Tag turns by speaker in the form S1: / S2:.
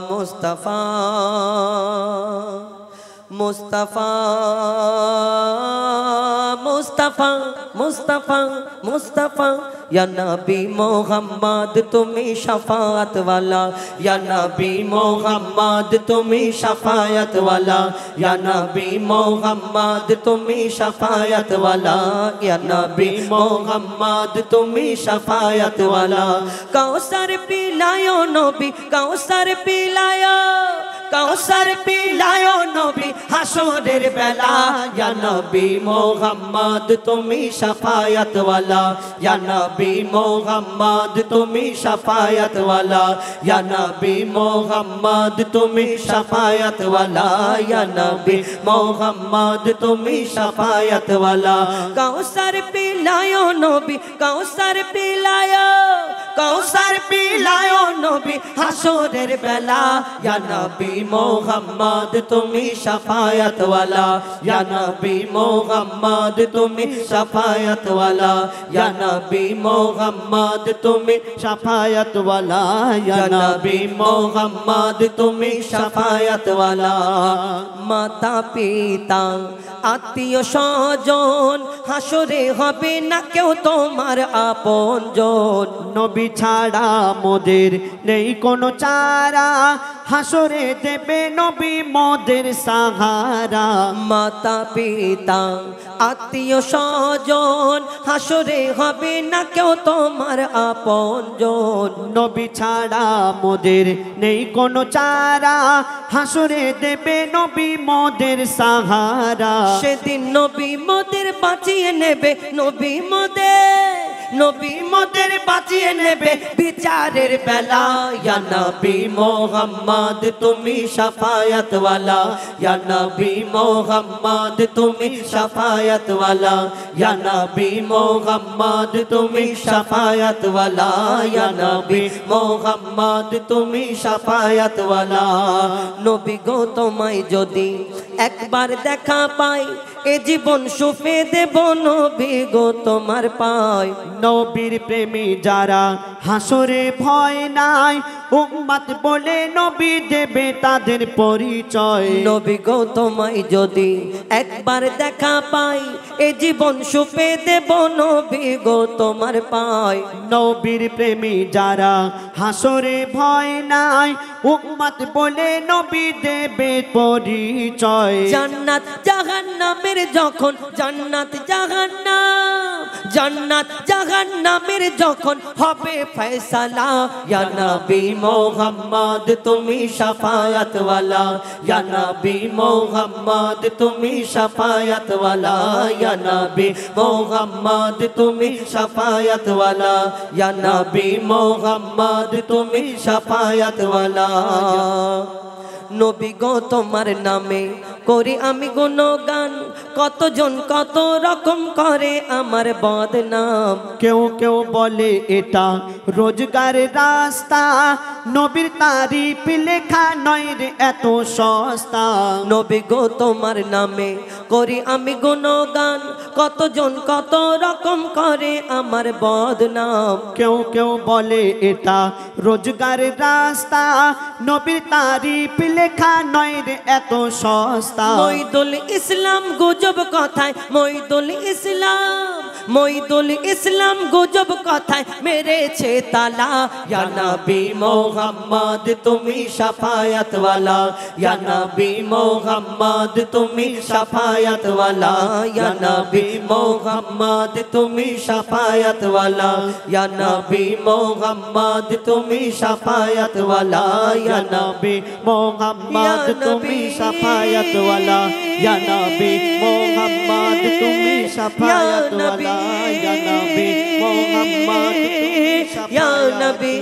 S1: मुस्तफा मुस्तफा मुस्तफा मुस्तफा मुस्तफा या नबी मोहम्मद तुम्हें शफाअत वाला या नबी मोहम्मद तुम्हें शफाअत वाला या नबी मोहम्मद तुम्हें शफाअत वाला या नबी मोहम्मद तुम्हें शफाअत वाला कौसर पिलायो नबी कौसर पिलायो कौसर पिलायो नबी हाशरेर बेला या नबी मोहम्मद तुम्हें शफाअत वाला या नबी मोहम्मद तुम्हें शफाअत वाला या नबी मोहम्मद तुम्हें शफाअत वाला या नबी मोहम्मद तुम्हें शफाअत वाला कौसर पिलायो नबी कौसर पिलायो नबी हाशरेर बेला या नबी मोहम्मद तुम्हें शफाअत वाला या नबी मोहम्मद तुम्हें शफाअत वाला या नबी मोहम्मद तुम्हें शफाअत वाला या नबी मोहम्मद तुम्हें शफाअत वाला माता पिता आत्मीय स्वजन हाशरे हबे ना केउ तोमार आपनजन नबी छाड़ा मोদের নেই কোনো চারা হাসরে দেবে নবী মোদের সাহারা মাতা পিতা আত্মীয় স্বজন হাসরে হবে না কেউ তোমার আপনজন নবী ছাড়া মোদের নেই কোনো চারা হাসরে দেবে নবী মোদের সাহারা সেদিন নবী মোদের বাঁচিয়ে নেবে নবী মোদের বাঁচিয়ে নেবে বিচারের বেলা या नबी मोहम्मद तुम्हें शफाअत वाला या नबी मोहम्मद तुम्हें शफाअत वाला या नबी मोहम्मद तुम्हें शफाअत वाला या नबी मोहम्मद तुम्हें शफाअत वाला नबी गो तुम्हाय जदि एक बार देखा पाई ए जीवन सुफे देव नबी गो तुम्हार पाय नबीर प्रेमी जारा हासरे भय नाई उम्मत बोले नबी देबे तादेर परिचय नबी गो तुम्हाय जदि एक बार देखा पाई ए जीवन सुफे देव नबी गो तुम्हार पाय नबीर प्रेमी जारा हासरे भय नाई उम्मत बोले नबी देबे परिचय জান্নাত জাহান্নামের যখন জান্নাত জাহান্নামের যখন হবে ফয়সালা ইয়া নবী মোহাম্মদ তুমি শাফায়াত ওয়ালা ইয়া নবী মোহাম্মদ তুমি শাফায়াত ওয়ালা ইয়া নবী মোহাম্মদ তুমি শাফায়াত ওয়ালা ইয়া নবী মোহাম্মদ তুমি শাফায়াত ওয়ালা নবী গো তোমার নামে করি আমি গুণগান কতজন কত রকম করে আমার বদনাম কেউ কেউ বলে এটা রোজগার রাস্তা নবীর তারিফ লেখা নয় রে এত সস্তা নবী গো তোমার নামে করি আমি গুণগান কতজন কত রকম করে আমার বদনাম কেউ কেউ বলে এটা রোজগার রাস্তা নবীর তারিফ লেখা নয় রে এত সস্তা মঈদুল ইসলাম গুজব কথায় মঈদুল ইসলাম গুজব কথায় মেরেছে তালা ইয়া নবী মোহাম্মদ তুমি শাফায়াত ওয়ালা ইয়া নবী মোহাম্মদ তুমি শাফায়াত ওয়ালা ইয়া নবী মোহাম্মদ তুমি শাফায়াত ওয়ালা ইয়া নবী মোহাম্মদ তুমি শাফায়াত ওয়ালা ইয়া নবী মোহাম্মদ তুমি শাফায়াত ওয়ালা ইয়া নবী মোহাম্মদ তুমি শাফায়াত ওয়ালা ইয়া নবী মোহাম্মদ তুমি শাফায়াত ওয়ালা ইয়া নবী